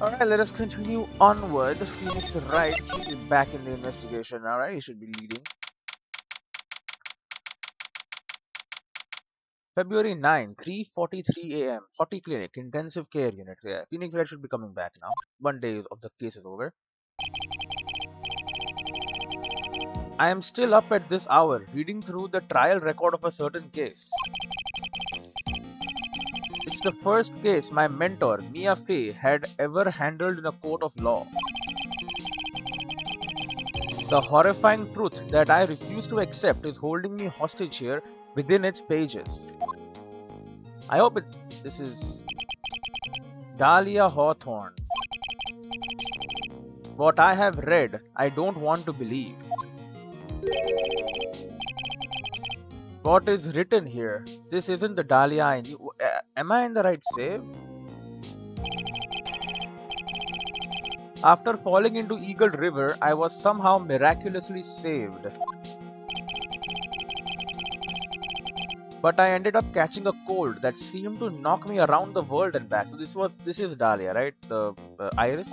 Alright, let us continue onward. Phoenix Wright should be back in the investigation. Alright, he should be leading. February 9, 3:43 a.m. Hottie Clinic, Intensive Care Unit. Yeah, Phoenix Wright should be coming back now. 1 day of the case is over. I am still up at this hour, reading through the trial record of a certain case. It's the first case my mentor, Mia Fey, had ever handled in a court of law. The horrifying truth that I refuse to accept is holding me hostage here within its pages. I hope this is Dahlia Hawthorne. What I have read, I don't want to believe. What is written here? This isn't the Dahlia I knew. Am I in the right save? After falling into Eagle River, I was somehow miraculously saved. But I ended up catching a cold that seemed to knock me around the world and back. So this is Dahlia, right? The iris.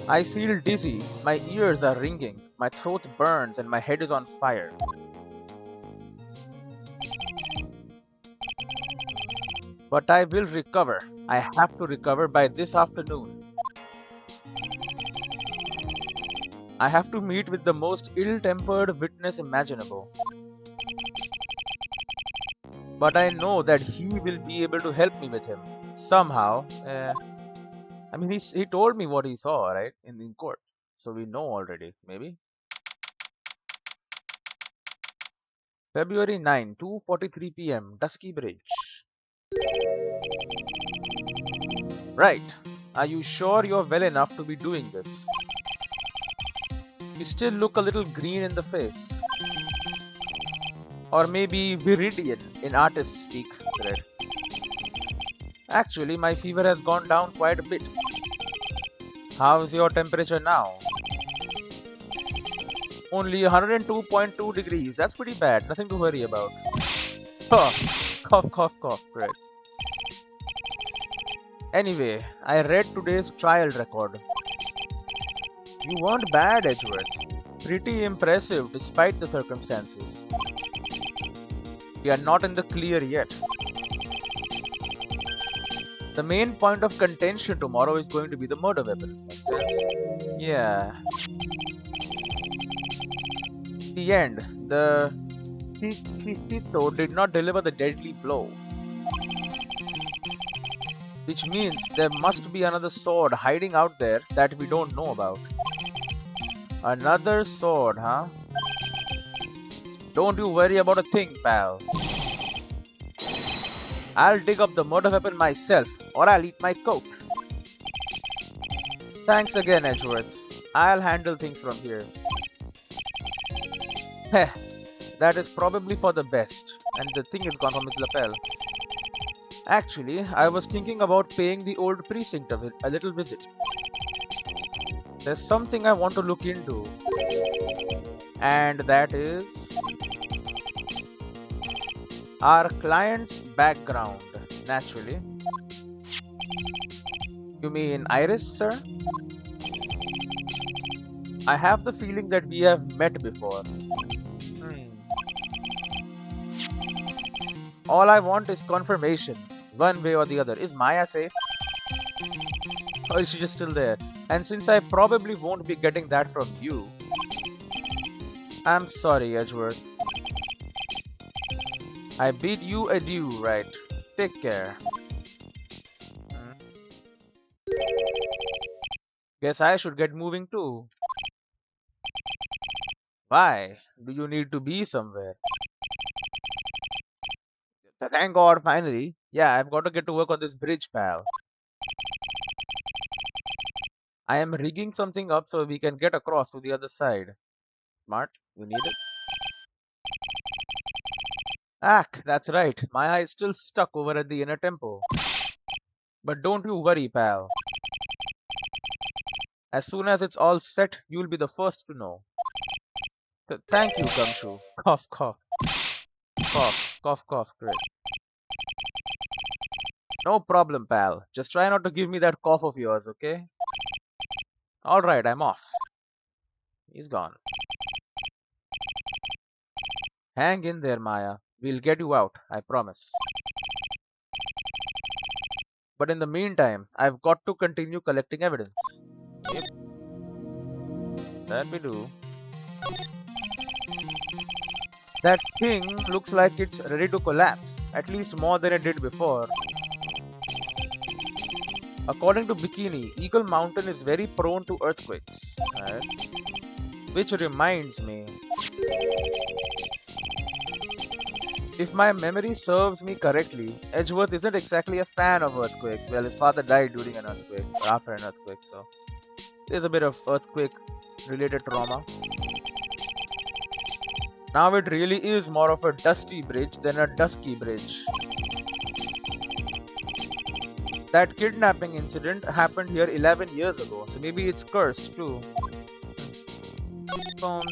I feel dizzy, my ears are ringing, my throat burns and my head is on fire. But I will recover. I have to recover by this afternoon. I have to meet with the most ill-tempered witness imaginable. But I know that he will be able to help me with him. Somehow. I mean, he told me what he saw, right? In court. So we know already, maybe. February 9, 2:43 p.m. Dusky Bridge. Right. Are you sure you're well enough to be doing this? You still look a little green in the face. Or maybe viridian in artist speak, Fred. Actually, my fever has gone down quite a bit. How's your temperature now? Only 102.2 degrees. That's pretty bad. Nothing to worry about. Huh. Cough, cough, cough. Great. Anyway, I read today's trial record. You weren't bad, Edgeworth. Pretty impressive despite the circumstances. We are not in the clear yet. The main point of contention tomorrow is going to be the murder weapon. Makes sense? Yeah. The end. The Tito did not deliver the deadly blow. Which means there must be another sword hiding out there that we don't know about. Another sword, huh? Don't you worry about a thing, pal. I'll dig up the murder weapon myself, or I'll eat my coat. Thanks again, Edgeworth. I'll handle things from here. Heh, that is probably for the best, and the thing is gone from his lapel. Actually, I was thinking about paying the old precinct a little visit. There's something I want to look into, and that is our client's background, naturally. You mean Iris, sir? I have the feeling that we have met before. All I want is confirmation, one way or the other. Is Maya safe? Or is she just still there? And since I probably won't be getting that from you, I'm sorry, Edgeworth. I bid you adieu, right? Take care. Guess I should get moving too. Why? Do you need to be somewhere? Thank God, finally. Yeah, I've got to get to work on this bridge, pal. I am rigging something up so we can get across to the other side. Smart, you need it. That's right. My eye is still stuck over at the inner temple. But don't you worry, pal. As soon as it's all set, you'll be the first to know. Thank you, Gumshoe. Cough, cough. Cough, cough, cough. Great. No problem, pal. Just try not to give me that cough of yours, okay? Alright, I'm off. He's gone. Hang in there, Maya. We'll get you out, I promise. But in the meantime, I've got to continue collecting evidence. Yep, that we do. That thing looks like it's ready to collapse, at least more than it did before. According to Bikini, Eagle Mountain is very prone to earthquakes. Right? Which reminds me, if my memory serves me correctly, Edgeworth isn't exactly a fan of earthquakes. Well, his father died during an earthquake, or after an earthquake, so there's a bit of earthquake related trauma. Now it really is more of a dusty bridge than a dusky bridge. That kidnapping incident happened here 11 years ago, so maybe it's cursed too. Phone.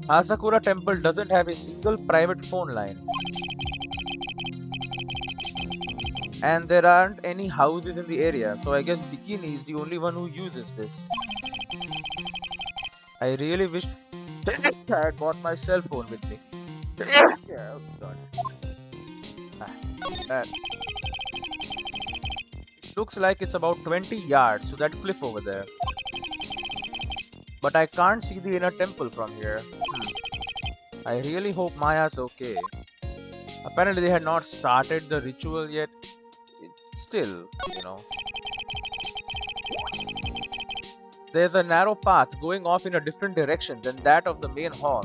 Asakura Temple doesn't have a single private phone line. And there aren't any houses in the area, so I guess Bikini is the only one who uses this. I really wish I had bought my cell phone with me. Yeah, oh god. That looks like it's about 20 yards to that cliff over there. But I can't see the inner temple from here. I really hope Maya's okay. Apparently they had not started the ritual yet. Still, you know. There's a narrow path going off in a different direction than that of the main hall.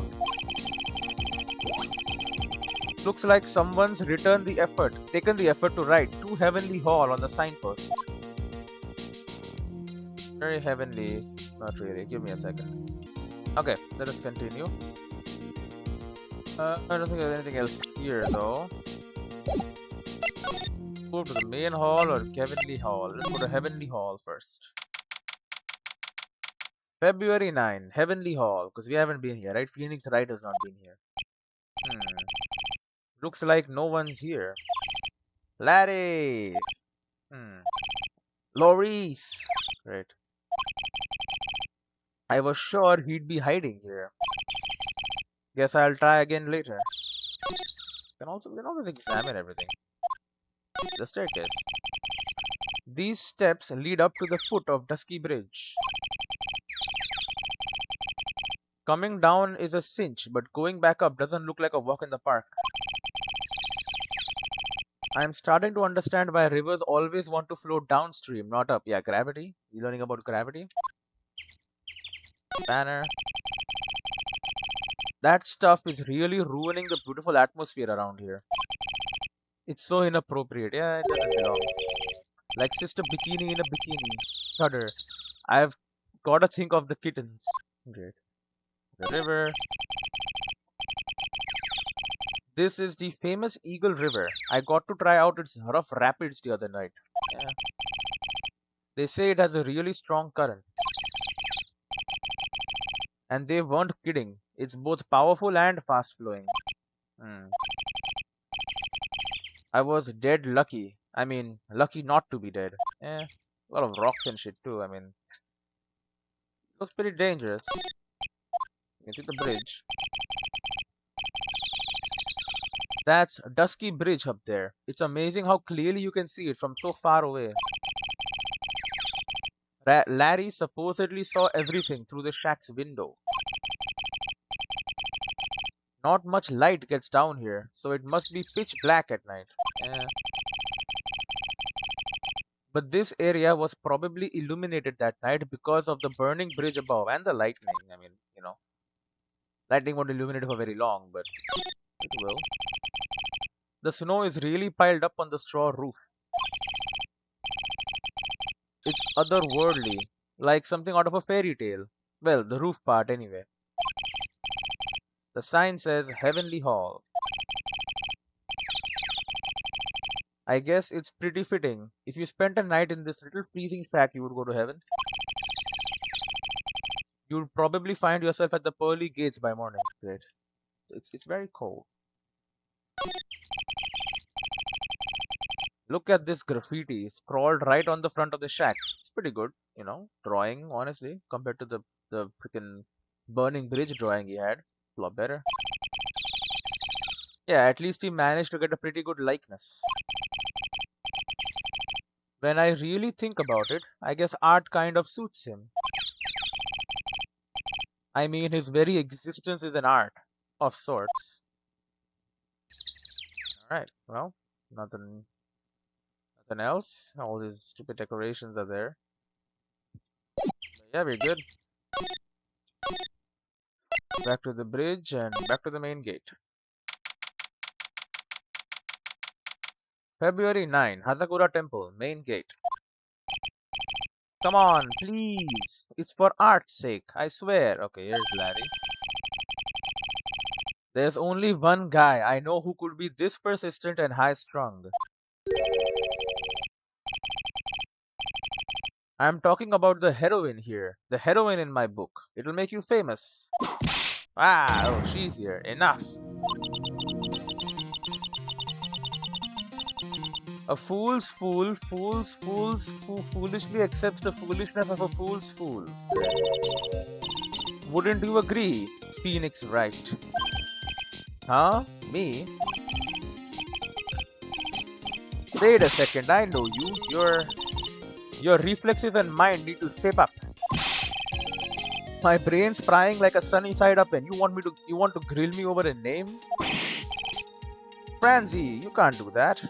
Looks like someone's taken the effort to write to Heavenly Hall on the signpost. Very heavenly. Not really. Give me a second. Okay, let us continue. I don't think there's anything else here though. Go to the main hall or Heavenly Hall. Let's go to Heavenly Hall first. February 9, Heavenly Hall, because we haven't been here, right? Phoenix Wright has not been here. Looks like no one's here. Larry! Loris! Great. I was sure he'd be hiding here. Guess I'll try again later. We can always examine everything. The staircase. These steps lead up to the foot of Dusky Bridge. Coming down is a cinch, but going back up doesn't look like a walk in the park. I'm starting to understand why rivers always want to flow downstream, not up. Yeah, gravity. You learning about gravity? Banner. That stuff is really ruining the beautiful atmosphere around here. It's so inappropriate. Yeah, it doesn't belong. Like Sister Bikini in a bikini. Shudder. I've gotta think of the kittens. Great. The river. This is the famous Eagle River. I got to try out its rough rapids the other night. Yeah. They say it has a really strong current. And they weren't kidding. It's both powerful and fast flowing. I was dead lucky. I mean, lucky not to be dead. Eh, a lot of rocks and shit too. I mean, it was pretty dangerous. You can see the bridge. That's Dusky Bridge up there. It's amazing how clearly you can see it from so far away. Larry supposedly saw everything through the shack's window. Not much light gets down here, so it must be pitch black at night. Yeah. But this area was probably illuminated that night because of the burning bridge above and the lightning. I mean, you know, lightning won't illuminate for very long, but it will. The snow is really piled up on the straw roof. It's otherworldly, like something out of a fairy tale. Well, the roof part anyway. The sign says Heavenly Hall. I guess it's pretty fitting. If you spent a night in this little freezing shack, you would go to heaven. You'd probably find yourself at the pearly gates by morning. Great. It's very cold. Look at this graffiti scrawled right on the front of the shack. It's pretty good, you know, drawing, honestly, compared to the freaking burning bridge drawing he had. A lot better. Yeah, at least he managed to get a pretty good likeness. When I really think about it, I guess art kind of suits him. I mean, his very existence is an art of sorts. Alright, well, nothing nothing else. All these stupid decorations are there. But yeah, we're good. Back to the bridge and back to the main gate. February 9, Hazakura Temple, main gate. Come on, please. It's for art's sake, I swear. Okay, here's Larry. There's only one guy I know who could be this persistent and high-strung. I'm talking about the heroine here. The heroine in my book. It'll make you famous. Ah, oh, she's here. Enough. A fool's fool, who foolishly accepts the foolishness of a fool's fool. Wouldn't you agree, Phoenix Wright? Huh? Me? Wait a second, I know you. Your reflexes and mind need to step up. My brain's frying like a sunny side up and you want to grill me over a name? Franzi, you can't do that.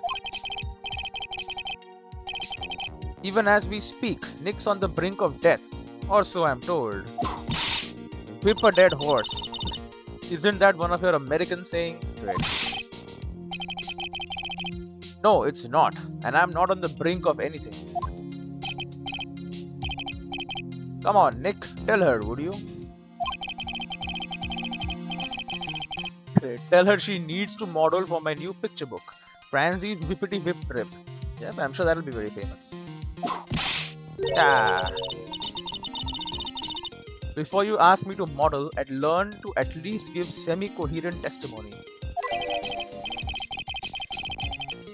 Even as we speak, Nick's on the brink of death. Or so I'm told. Whip a dead horse. Isn't that one of your American sayings? Great. No, it's not. And I'm not on the brink of anything. Come on, Nick. Tell her, would you? Great. Tell her she needs to model for my new picture book. Franzi's Whippity Whip Trip. Yep, I'm sure that'll be very famous. Yeah. Before you ask me to model, I'd learn to at least give semi-coherent testimony.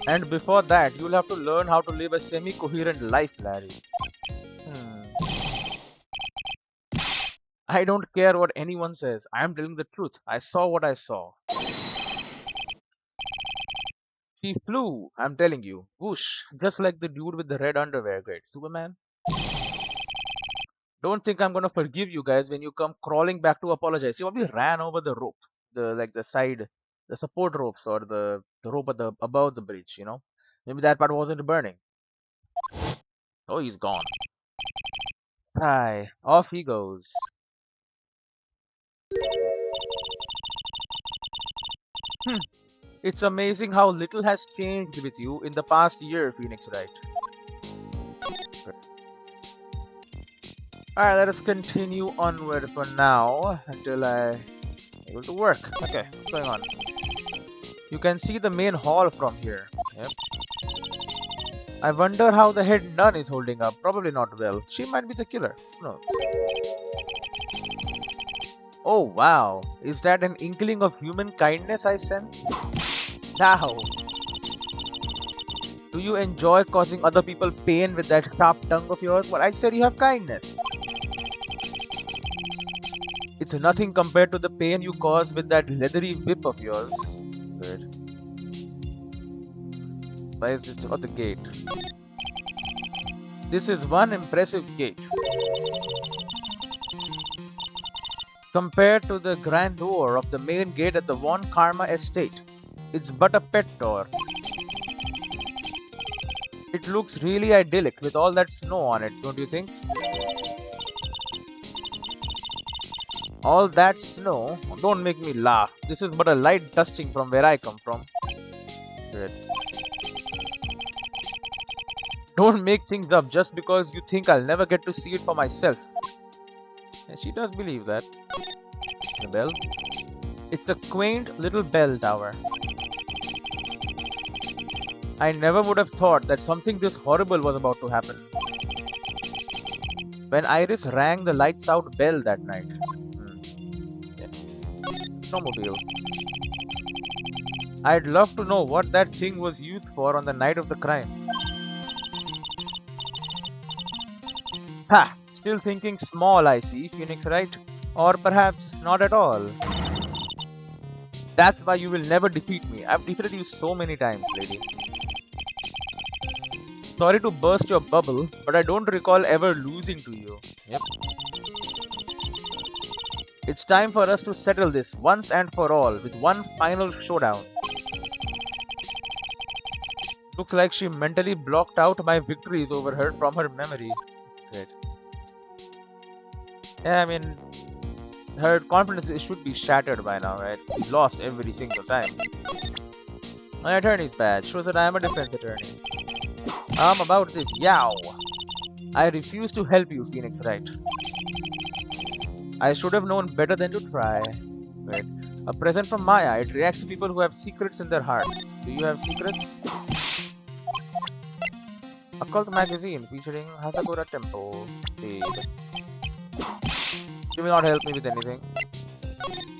And before that, you'll have to learn how to live a semi-coherent life, Larry. I don't care what anyone says. I am telling the truth. I saw what I saw. She flew, I'm telling you. Whoosh, just like the dude with the red underwear. Great. Superman? Don't think I'm gonna forgive you guys when you come crawling back to apologize. You probably ran over the rope. The side, the support ropes or the rope at the above the bridge, you know? Maybe that part wasn't burning. Oh, he's gone. Hi, off he goes. It's amazing how little has changed with you in the past year, Phoenix Wright. Alright, let us continue onward for now until I able to work. Okay, what's going on? You can see the main hall from here. Yep. I wonder how the head nun is holding up. Probably not well. She might be the killer. Who knows? Oh wow, is that an inkling of human kindness I sense? Now, do you enjoy causing other people pain with that sharp tongue of yours? Well, I said you have kindness. It's nothing compared to the pain you cause with that leathery whip of yours. Good. Why is this at the gate? This is one impressive gate. Compared to the grandeur of the main gate at the Von Karma estate, it's but a pet door. It looks really idyllic with all that snow on it, don't you think? All that snow? Don't make me laugh. This is but a light dusting from where I come from. Good. Don't make things up just because you think I'll never get to see it for myself. And she does believe that. The bell? It's a quaint little bell tower. I never would have thought that something this horrible was about to happen. When Iris rang the lights out bell that night. Yeah. Snowmobile. I'd love to know what that thing was used for on the night of the crime. Ha! Still thinking small, I see, Phoenix Wright. Or perhaps not at all. That's why you will never defeat me. I've defeated you so many times, lady. Sorry to burst your bubble, but I don't recall ever losing to you. Yep. It's time for us to settle this once and for all with one final showdown. Looks like she mentally blocked out my victories over her from her memory. Great. Yeah, I mean, her confidence should be shattered by now, right? She lost every single time. My attorney's badge shows that I am a defense attorney. About this, yow! I refuse to help you, Phoenix Wright. I should have known better than to try. Wait. A present from Maya. It reacts to people who have secrets in their hearts. Do you have secrets? Occult magazine featuring Hasagura Temple. She will not help me with anything.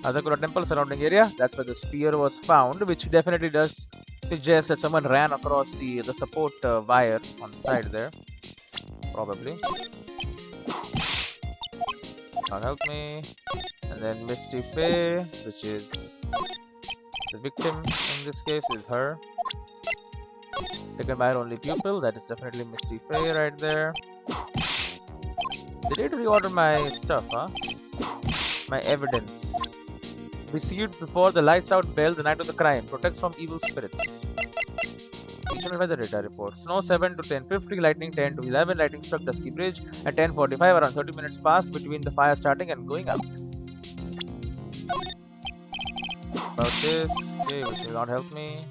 Hasagura Temple surrounding area. That's where the spear was found, which definitely does suggest that someone ran across the support wire on the side there. Probably. Not help me. And then Misty Faye, which is the victim in this case, is her. Taken by her only pupil, that is definitely Misty Faye right there. They did reorder my stuff, huh? My evidence. Received before the lights out bell the night of the crime. Protects from evil spirits. Regional weather data report. Snow 7 to 10:50, lightning 10 to 11, lightning struck Dusky Bridge at 10:45, around 30 minutes passed between the fire starting and going out. About this, okay, which will not help me.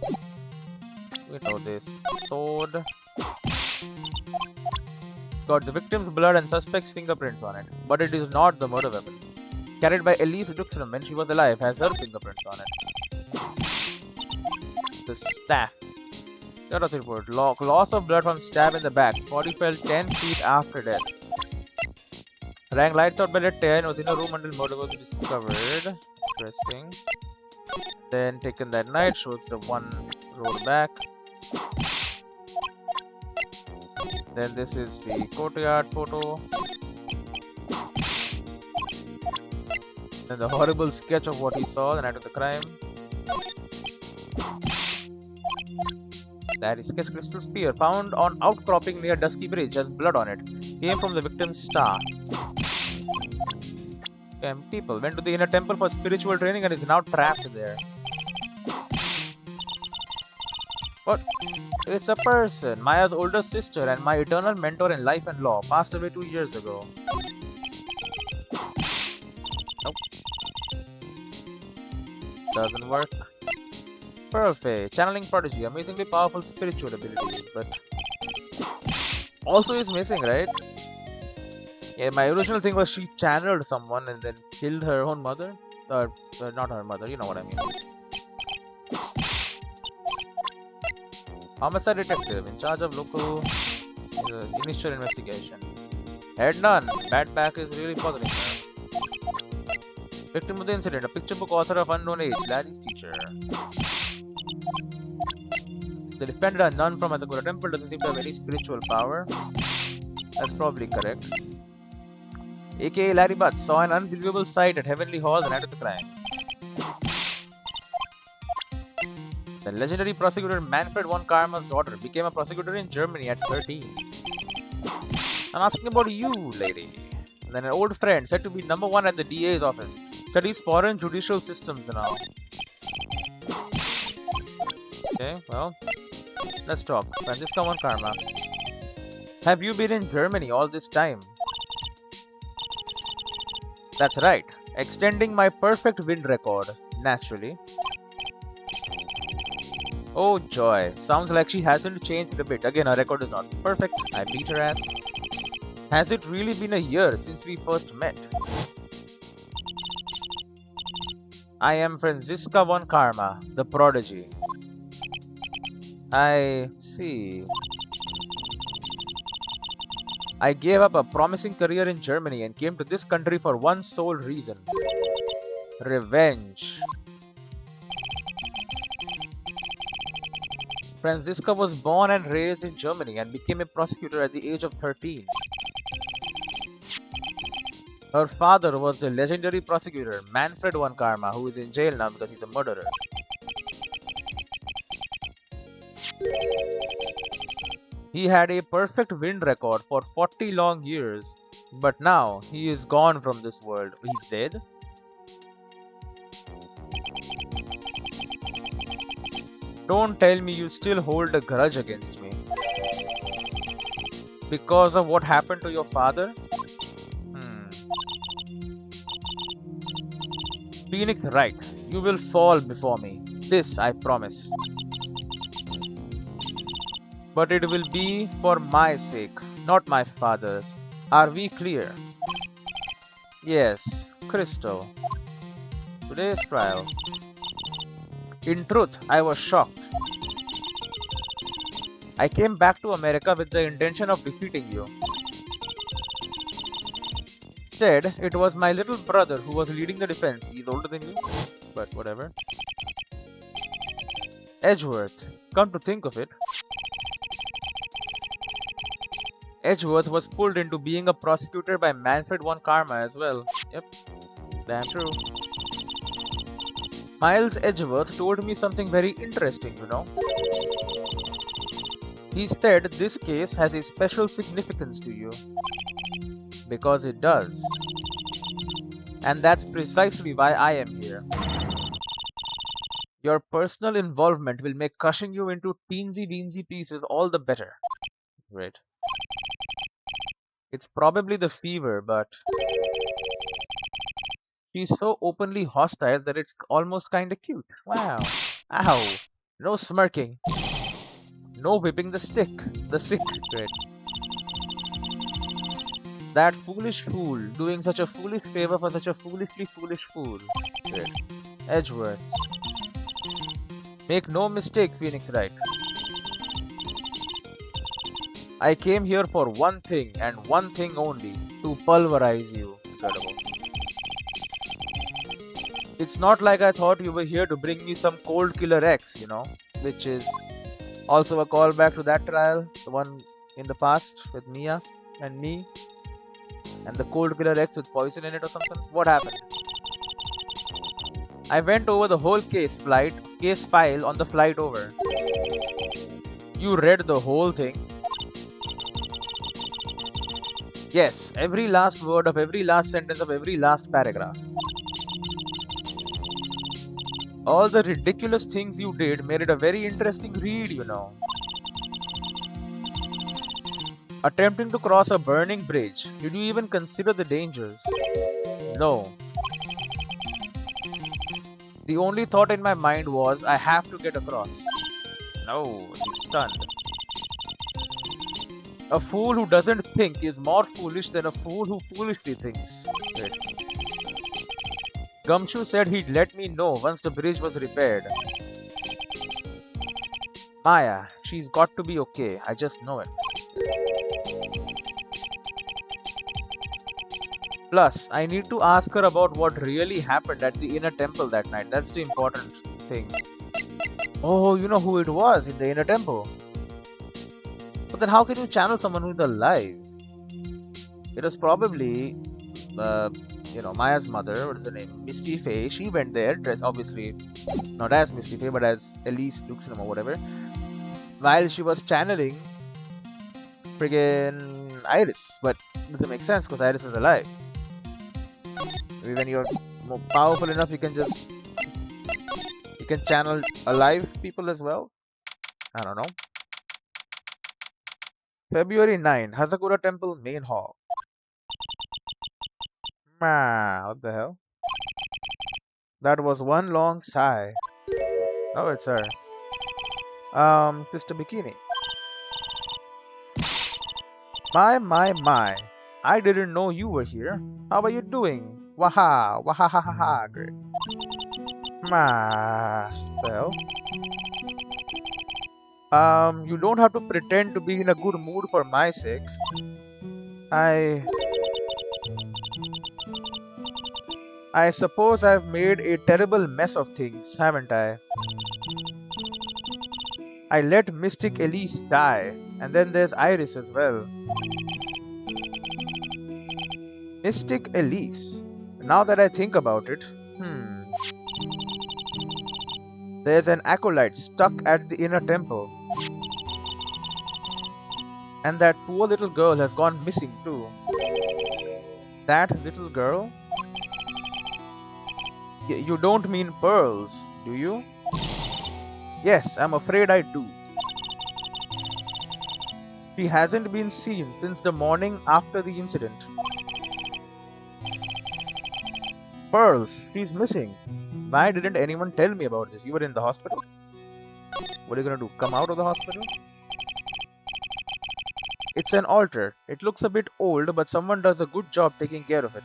We know this. Sword. Got the victim's blood and suspect's fingerprints on it, but it is not the murder weapon. Carried by Elise Duxram when she was alive, has her fingerprints on it. The staff. Status report. Loss of blood from stab in the back. Body fell 10 feet after death. Rang lights out bell at 10. Was in a room until murder was discovered. Interesting. Then taken that night. Shows the one road back. Then this is the courtyard photo. Then the horrible sketch of what he saw the night of the crime. That is sketch crystal spear found on outcropping near Dusky Bridge, has blood on it. Came from the victim's star. People went to the inner temple for spiritual training and is now trapped there. What? It's a person. Maya's older sister and my eternal mentor in life and law. Passed away 2 years ago. Nope. Doesn't work. Perfect. Channeling prodigy. Amazingly powerful spiritual ability. But also is missing, right? Yeah, my original thing was she channeled someone and then killed her own mother. Or not her mother, you know what I mean. Homicide detective in charge of local initial investigation. Head none. Bad back is really bothering her. Victim of the incident, a picture book author of unknown age, Larry's teacher. The defendant, a nun from Asakura Temple, doesn't seem to have any spiritual power. That's probably correct. AKA Larry Butts saw an unbelievable sight at Heavenly Hall the night of the crime. The legendary prosecutor Manfred von Karma's daughter became a prosecutor in Germany at 13. I'm asking about you, lady. And then an old friend, said to be #1 at the DA's office, studies foreign judicial systems and all. Okay, well, let's talk. Franziska von Karma. Have you been in Germany all this time? That's right. Extending my perfect win record, naturally. Oh joy, sounds like she hasn't changed a bit. Again, her record is not perfect. I beat her ass. Has it really been a year since we first met? I am Franziska von Karma, the prodigy. I see. I gave up a promising career in Germany and came to this country for one sole reason. Revenge. Franziska was born and raised in Germany and became a prosecutor at the age of 13. Her father was the legendary prosecutor Manfred von Karma, who is in jail now because he's a murderer. He had a perfect win record for 40 long years, but now he is gone from this world. He's dead? Don't tell me you still hold a grudge against me. Because of what happened to your father? Phoenix Wright, you will fall before me. This I promise. But it will be for my sake, not my father's. Are we clear? Yes, Crystal. Today's trial. In truth, I was shocked. I came back to America with the intention of defeating you. Instead, it was my little brother who was leading the defense. He's older than you, but whatever. Edgeworth, come to think of it, Edgeworth was pulled into being a prosecutor by Manfred von Karma as well. Yep, damn true. Miles Edgeworth told me something very interesting, you know. He said this case has a special significance to you. Because it does. And that's precisely why I am here. Your personal involvement will make crushing you into teensy-weensy pieces all the better. Great. It's probably the fever, but she's so openly hostile that it's almost kinda cute. Wow. Ow. No smirking. No whipping the stick. The sick. Great. That foolish fool doing such a foolish favor for such a foolishly foolish fool. Great. Edgeworth. Make no mistake, Phoenix Wright. I came here for one thing and one thing only, to pulverize you. Incredible. It's not like I thought you were here to bring me some cold killer X, you know, which is also a callback to that trial, the one in the past with Mia and me, and the cold killer X with poison in it or something. What happened? I went over the whole case file on the flight over. You read the whole thing? Yes, every last word of every last sentence of every last paragraph. All the ridiculous things you did made it a very interesting read, you know. Attempting to cross a burning bridge. Did you even consider the dangers? No. The only thought in my mind was, I have to get across. No, he's stunned. A fool who doesn't think is more foolish than a fool who foolishly thinks. Wait. Gumshoe said he'd let me know once the bridge was repaired. Maya, she's got to be okay. I just know it. Plus, I need to ask her about what really happened at the inner temple that night. That's the important thing. Oh, you know who it was in the inner temple. But then how can you channel someone who's alive? It was probably, Maya's mother. What is her name? Misty Faye. She went there, dressed obviously not as Misty Faye, but as Elise Luxem or whatever. While she was channeling friggin' Iris. But it doesn't make sense because Iris is alive. Maybe when you're more powerful enough, you can channel alive people as well. I don't know. February 9, Hazakura Temple Main Hall. What the hell? That was one long sigh. Oh, it's her. Sister Bikini. My. I didn't know you were here. How are you doing? Waha, wahahaha, great. Well. You don't have to pretend to be in a good mood for my sake. I suppose I've made a terrible mess of things, haven't I? I let Mystic Elise die, and then there's Iris as well. Mystic Elise. Now that I think about it, there's an acolyte stuck at the inner temple. And that poor little girl has gone missing too. That little girl? You don't mean Pearls, do you? Yes, I'm afraid I do. She hasn't been seen since the morning after the incident. Pearls, she's missing. Why didn't anyone tell me about this? You were in the hospital? What are you gonna do? Come out of the hospital? It's an altar. It looks a bit old, but someone does a good job taking care of it.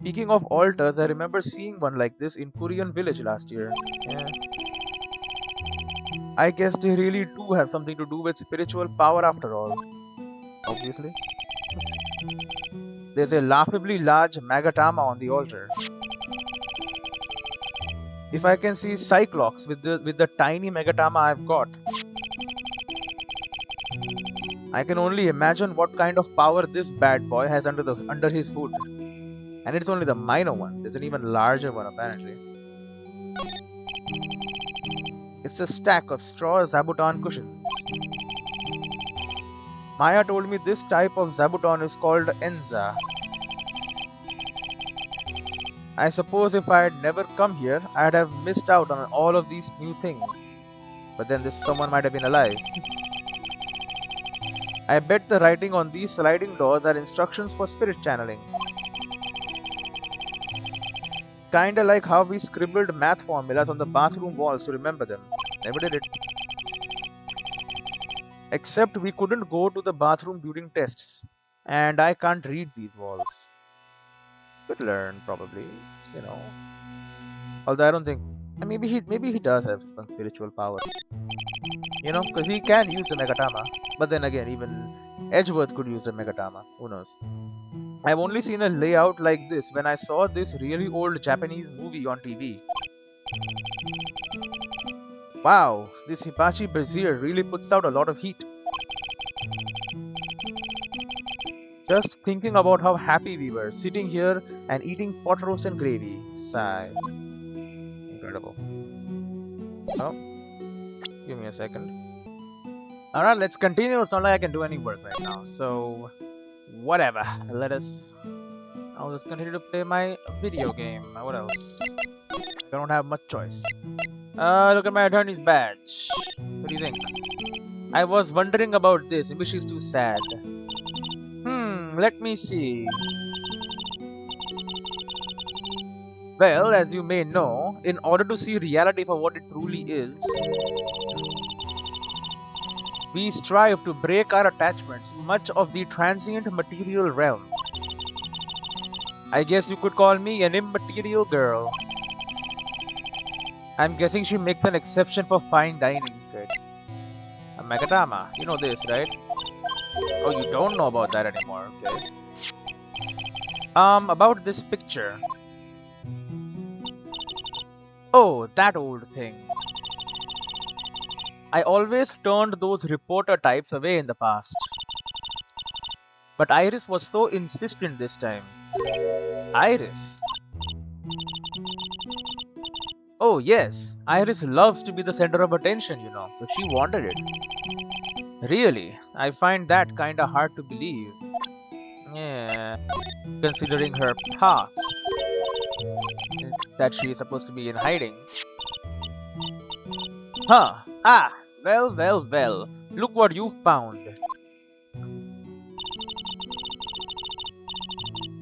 Speaking of altars, I remember seeing one like this in Korean village last year. Yeah. I guess they really do have something to do with spiritual power after all. Obviously. There's a laughably large Magatama on the altar. If I can see Cyclops with the tiny Magatama I've got, I can only imagine what kind of power this bad boy has under his hood. And it's only the minor one. There's an even larger one apparently. It's a stack of straw zabuton cushions. Maya told me this type of zabuton is called Enza. I suppose if I had never come here, I'd have missed out on all of these new things. But then this someone might have been alive. I bet the writing on these sliding doors are instructions for spirit channeling. Kinda like how we scribbled math formulas on the bathroom walls to remember them. Never did it. Except we couldn't go to the bathroom during tests. And I can't read these walls. Could learn, probably. You know. Although I don't think... Maybe he does have some spiritual power. You know, because he can use the Megatama. But then again, even Edgeworth could use the Megatama. Who knows? I've only seen a layout like this when I saw this really old Japanese movie on TV. Wow, this Hibachi brazier really puts out a lot of heat. Just thinking about how happy we were sitting here and eating pot roast and gravy. Sigh. Incredible. Oh, give me a second. Alright, let's continue. It's not like I can do any work right now. So, whatever. I'll just continue to play my video game. What else? I don't have much choice. Look at my attorney's badge. What do you think? I was wondering about this. Maybe she's too sad. Let me see. Well, as you may know, in order to see reality for what it truly is, we strive to break our attachments to much of the transient material realm. I guess you could call me an immaterial girl. I'm guessing she makes an exception for fine dining instead. A Magatama, you know this, right? Oh, you don't know about that anymore, okay. About this picture. Oh, that old thing. I always turned those reporter types away in the past. But Iris was so insistent this time. Iris? Oh yes, Iris loves to be the center of attention, you know, so she wanted it. Really, I find that kinda hard to believe. Yeah, considering her past. That she is supposed to be in hiding. Huh, well, look what you found.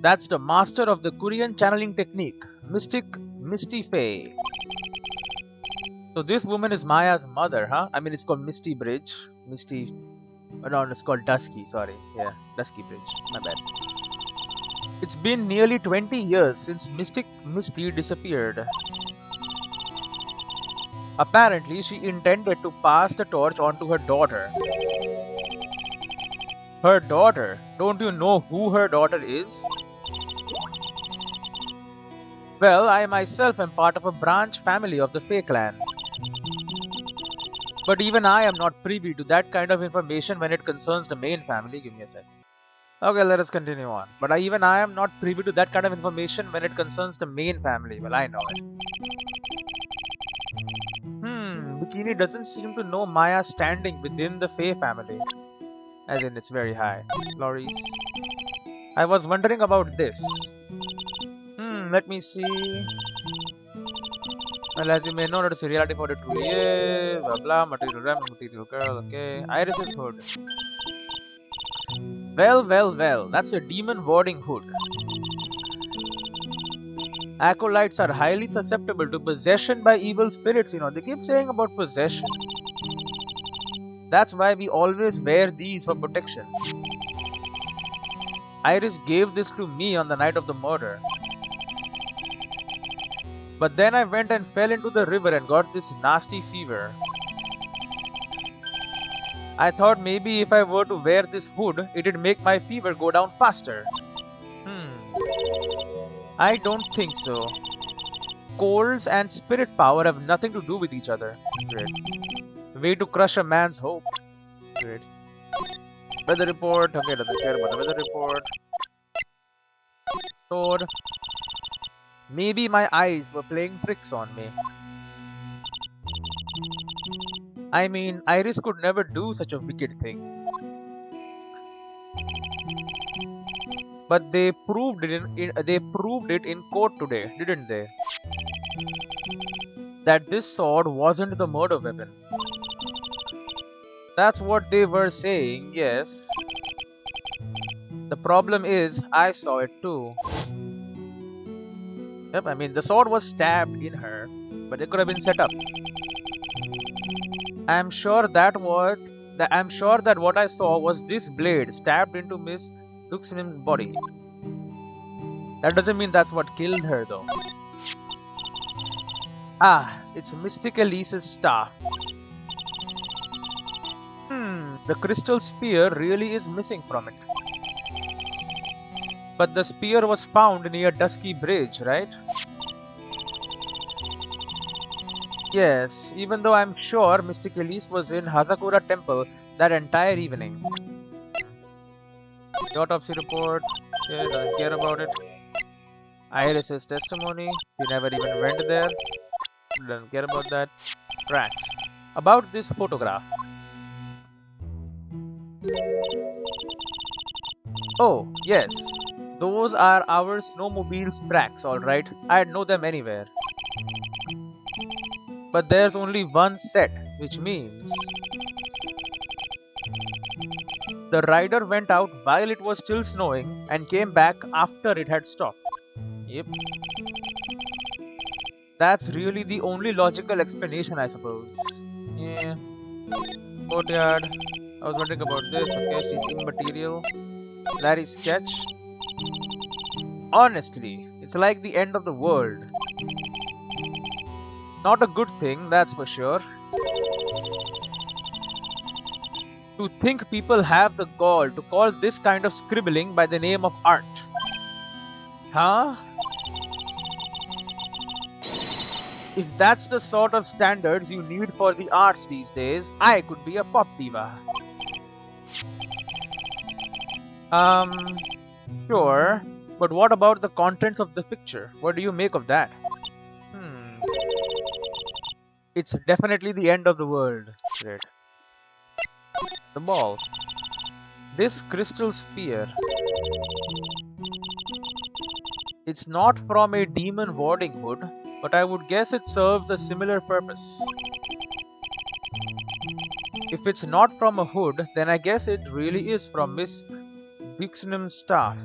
That's the master of the Korean channeling technique, Misty Faye. So this woman is Maya's mother, huh? I mean, it's called Misty Bridge. No, it's called Dusky, sorry. Yeah, Dusky Bridge, my bad. It's been nearly 20 years since Misty disappeared. Apparently, she intended to pass the torch on to her daughter. Her daughter? Don't you know who her daughter is? Well, I myself am part of a branch family of the Fae clan. But even I am not privy to that kind of information when it concerns the main family. Give me a sec. Okay, let us continue on. But even I am not privy to that kind of information when it concerns the main family. Well, I know it. Bikini doesn't seem to know Maya's standing within the Faye family. As in, it's very high. Loris. I was wondering about this. Let me see. Well, as you may know, it is a reality for the truly is, blah blah, material ram, material girl, okay. Iris's hood. Well, that's a demon warding hood. Acolytes are highly susceptible to possession by evil spirits, they keep saying about possession. That's why we always wear these for protection. Iris gave this to me on the night of the murder. But then I went and fell into the river and got this nasty fever. I thought maybe if I were to wear this hood, it'd make my fever go down faster. I don't think so. Colds and spirit power have nothing to do with each other. Great. Way to crush a man's hope. Great. Weather report. Okay, doesn't care about the weather report. Sword. Maybe my eyes were playing tricks on me. I mean, Iris could never do such a wicked thing. But they proved it in court today, didn't they? That this sword wasn't the murder weapon. That's what they were saying, yes. The problem is, I saw it too. Yep, I mean, the sword was stabbed in her, but it could have been set up. I'm sure that what I saw was this blade stabbed into Miss Duxman's body. That doesn't mean that's what killed her, though. Ah, it's Mystic Elise's staff. The crystal spear really is missing from it. But the spear was found near Dusky Bridge, right? Yes, even though I'm sure Mystic Elise was in Hazakura Temple that entire evening. The autopsy report, yeah, doesn't care about it. Iris's testimony, she never even went there. Doesn't care about that. Tracks. About this photograph. Oh, yes. Those are our snowmobile's tracks, alright. I'd know them anywhere. But there's only one set, which means the rider went out while it was still snowing and came back after it had stopped. Yep. That's really the only logical explanation, I suppose. Yeah. Courtyard. I was wondering about this. Okay, she's immaterial. Larry's sketch. Honestly, it's like the end of the world. Not a good thing, that's for sure. To think people have the gall to call this kind of scribbling by the name of art. Huh? If that's the sort of standards you need for the arts these days, I could be a pop diva. Sure. But what about the contents of the picture? What do you make of that? It's definitely the end of the world. Great. The ball. This crystal sphere. It's not from a demon warding hood, but I would guess it serves a similar purpose. If it's not from a hood, then I guess it really is from Miss Bixnum's staff.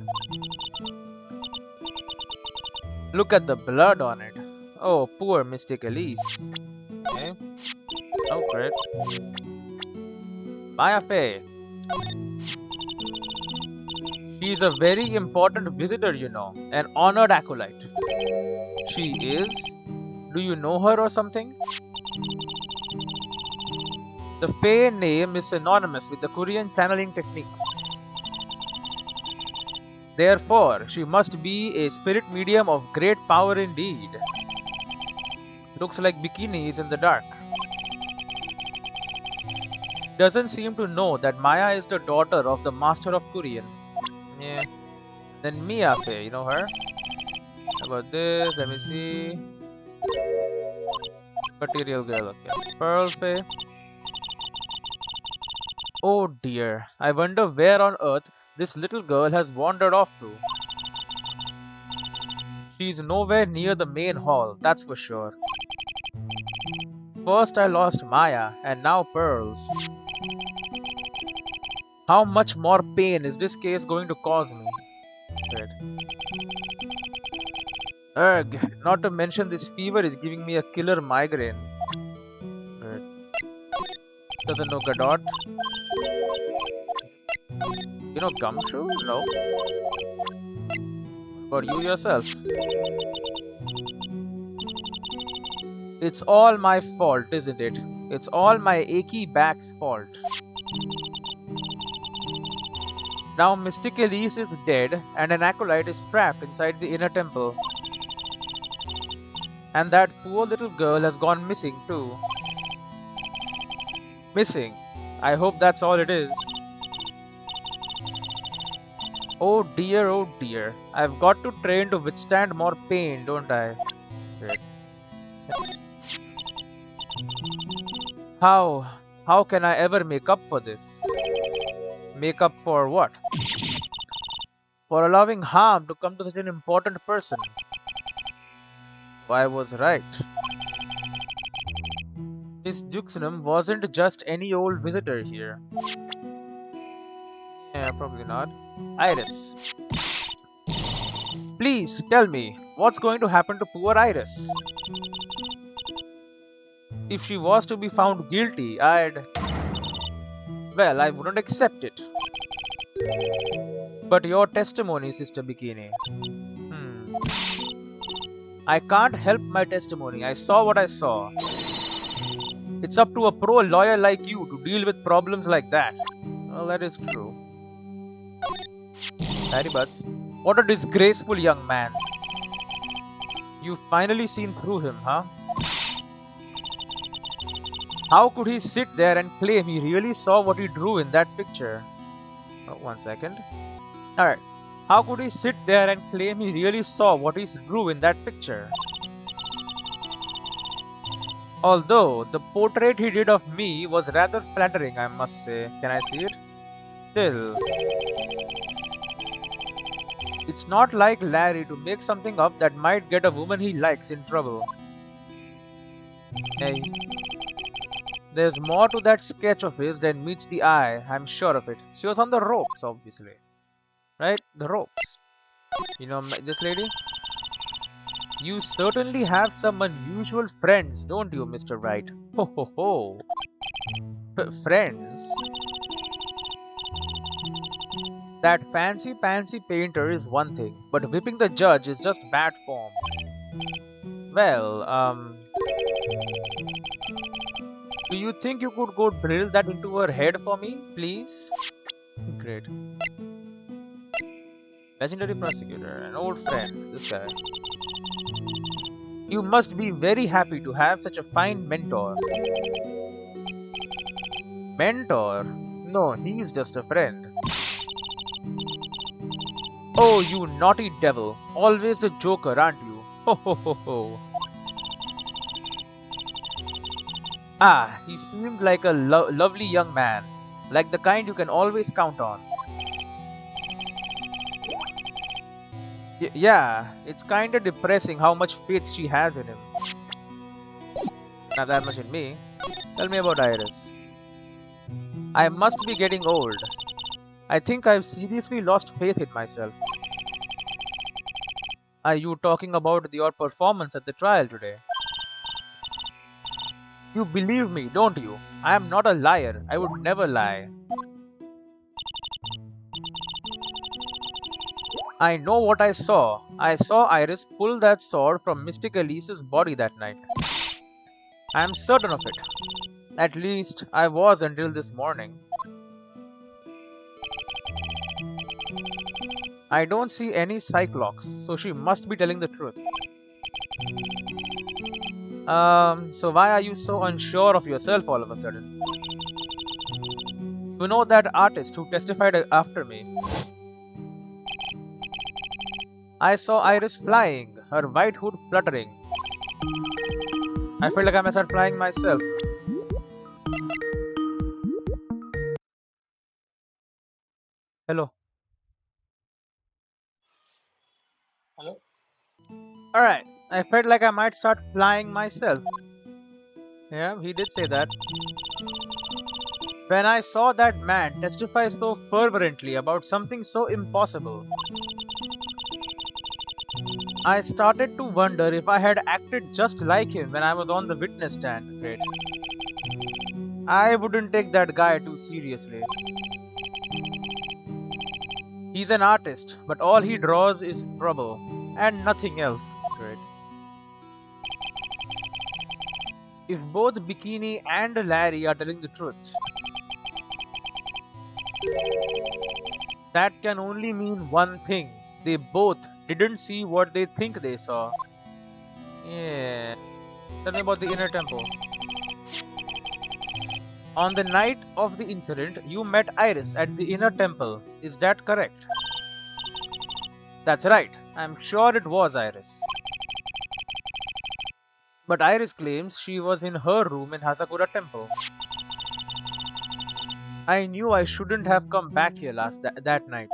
Look at the blood on it. Oh, poor Mystic Elise. Okay. Oh, great. Maya Fey. She's a very important visitor, you know. An honored acolyte. She is? Do you know her or something? The Fey name is synonymous with the Korean channeling technique. Therefore, she must be a spirit medium of great power indeed. Looks like Bikini is in the dark. doesn't seem to know that Maya is the daughter of the master of Korean. Yeah. Then Mia Fey, you know her? How about this? Let me see. Material girl, okay. Pearl Fey. Oh dear. I wonder where on earth this little girl has wandered off to. She's nowhere near the main hall, that's for sure. First I lost Maya, and now Pearls. How much more pain is this case going to cause me? Wait. Ugh, not to mention this fever is giving me a killer migraine. Wait. Doesn't know Gadot. You know Gumshoe? No. But you yourself. It's all my fault, isn't it? It's all my achy back's fault. Now Mystic Elise is dead and an acolyte is trapped inside the inner temple. And that poor little girl has gone missing too. Missing. I hope that's all it is. Oh dear, oh dear. I've got to train to withstand more pain, don't I? Wait. How can I ever make up for this? Make up for what? For allowing harm to come to such an important person. I was right. Miss Juxnum wasn't just any old visitor here. Yeah, probably not. Iris. Please tell me, what's going to happen to poor Iris? If she was to be found guilty, well, I wouldn't accept it. But your testimony, Sister Bikini. I can't help my testimony. I saw what I saw. It's up to a pro lawyer like you to deal with problems like that. Well, that is true. Harry Butts. What a disgraceful young man. You've finally seen through him, huh? How could he sit there and claim he really saw what he drew in that picture? Oh, 1 second. Alright. How could he sit there and claim he really saw what he drew in that picture? Although, the portrait he did of me was rather flattering, I must say. Can I see it? Still. It's not like Larry to make something up that might get a woman he likes in trouble. Hey. There's more to that sketch of his than meets the eye, I'm sure of it. She was on the ropes, obviously. Right? The ropes. You know this lady? You certainly have some unusual friends, don't you, Mr. Wright? Ho ho ho. Friends? That fancy painter is one thing, but whipping the judge is just bad form. Well, do you think you could go drill that into her head for me, please? Great. Legendary prosecutor, an old friend, this guy. You must be very happy to have such a fine mentor. Mentor? No, he's just a friend. Oh, you naughty devil. Always the joker, aren't you? Ho ho ho ho. Ah, he seemed like a lovely young man. Like the kind you can always count on. Yeah, it's kinda depressing how much faith she has in him. Not that much in me. Tell me about Iris. I must be getting old. I think I've seriously lost faith in myself. Are you talking about your performance at the trial today? You believe me, don't you? I am not a liar. I would never lie. I know what I saw. I saw Iris pull that sword from Mystic Elise's body that night. I am certain of it. At least, I was until this morning. I don't see any Cyclops, so she must be telling the truth. So why are you so unsure of yourself all of a sudden? You know that artist who testified after me? I saw Iris flying, her white hood fluttering. I felt like I must start flying myself. Hello. Hello? Alright, I felt like I might start flying myself. Yeah, he did say that. When I saw that man testify so fervently about something so impossible, I started to wonder if I had acted just like him when I was on the witness stand. Great. I wouldn't take that guy too seriously. He's an artist, but all he draws is trouble, and nothing else. Great. If both Bikini and Larry are telling the truth, that can only mean one thing. They both didn't see what they think they saw. Yeah. Tell me about the inner temple. On the night of the incident, you met Iris at the inner temple. Is that correct? That's right. I'm sure it was Iris. But Iris claims she was in her room in Hasakura temple. I knew I shouldn't have come back here that night.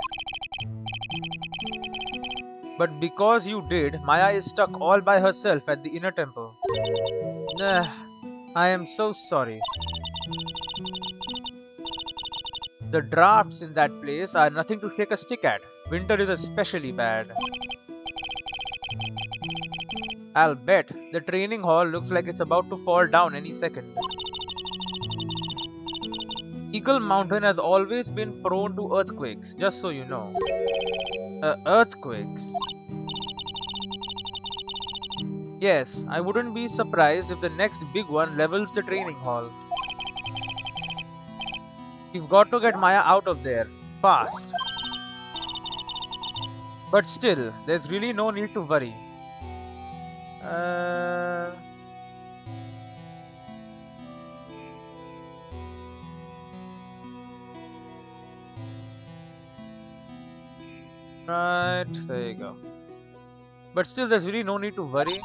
But because you did, Maya is stuck all by herself at the inner temple. Nah, I am so sorry. The drafts in that place are nothing to shake a stick at. Winter is especially bad. I'll bet the training hall looks like it's about to fall down any second. Eagle Mountain has always been prone to earthquakes, just so you know. Earthquakes? Yes, I wouldn't be surprised if the next big one levels the training hall. We've got to get Maya out of there. Fast. But still, there's really no need to worry. Uh... Right, there you go. But still, there's really no need to worry.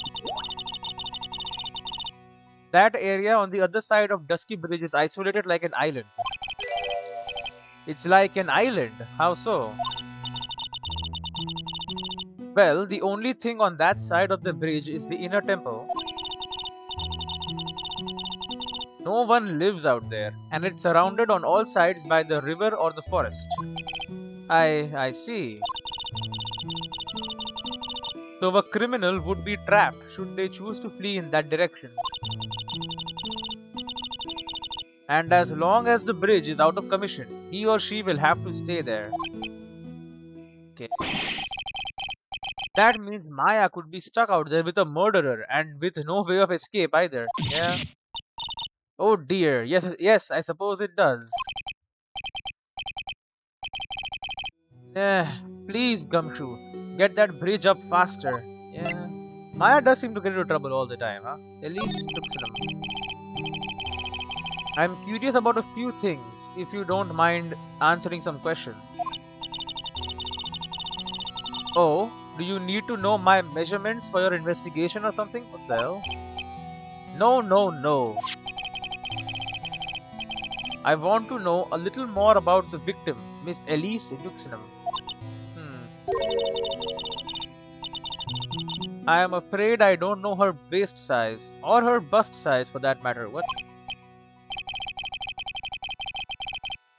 That area on the other side of Dusky Bridge is isolated like an island. It's like an island. How so? Well, the only thing on that side of the bridge is the inner temple. No one lives out there, and it's surrounded on all sides by the river or the forest. I see. So a criminal would be trapped should they choose to flee in that direction. And as long as the bridge is out of commission, he or she will have to stay there. Okay. That means Maya could be stuck out there with a murderer and with no way of escape either. Yeah. Oh dear. Yes, yes, I suppose it does. Eh, please, Gumshoe, get that bridge up faster. Yeah. Maya does seem to get into trouble all the time, huh? At least looks them. I'm curious about a few things, if you don't mind answering some questions. Oh, do you need to know my measurements for your investigation or something? What the hell? No, no, no. I want to know a little more about the victim, Miss Elise Luxenham. I am afraid I don't know her waist size, or her bust size for that matter. What?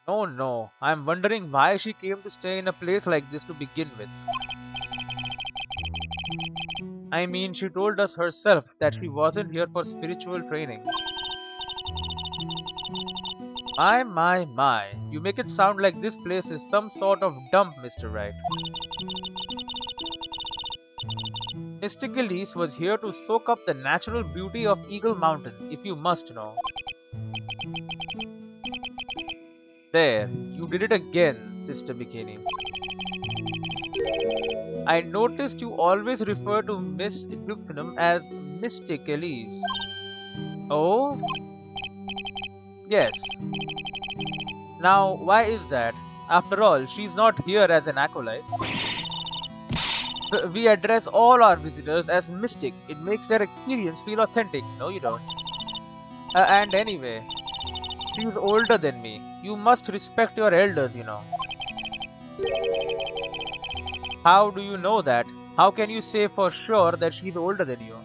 No, no. I'm wondering why she came to stay in a place like this to begin with. I mean, she told us herself that she wasn't here for spiritual training. My. You make it sound like this place is some sort of dump, Mr. Wright. Mystic Elise was here to soak up the natural beauty of Eagle Mountain, if you must know. There, you did it again, Sister Bikini. I noticed you always refer to Miss Luxenham as Mystic Elise. Oh? Yes. Now, why is that? After all, she's not here as an acolyte. We address all our visitors as mystic. It makes their experience feel authentic. No, you don't. And anyway, she's older than me. You must respect your elders, you know. How do you know that? How can you say for sure that she's older than you?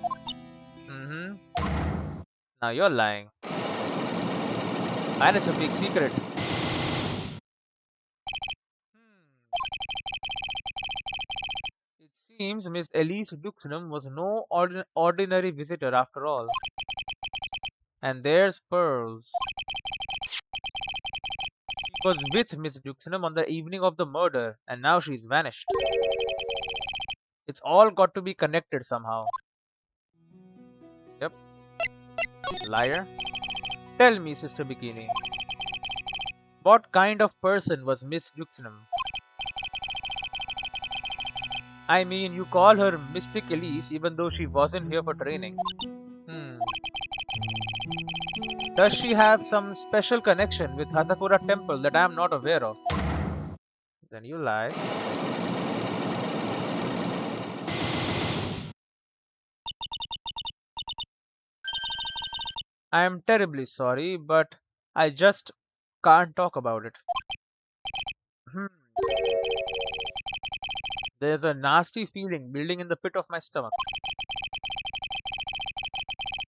Now you're lying. And it's a big secret. It seems Miss Elise Duxnam was no ordinary visitor after all. And there's Pearls. She was with Miss Duxnam on the evening of the murder, and now she's vanished. It's all got to be connected somehow. Yep. Liar. Tell me, Sister Bikini. What kind of person was Miss Duxnam? I mean, you call her Mystic Elise even though she wasn't here for training. Hmm. Does she have some special connection with Hasakura Temple that I am not aware of? Then you lie. I am terribly sorry, but I just can't talk about it. Hmm. There's a nasty feeling building in the pit of my stomach.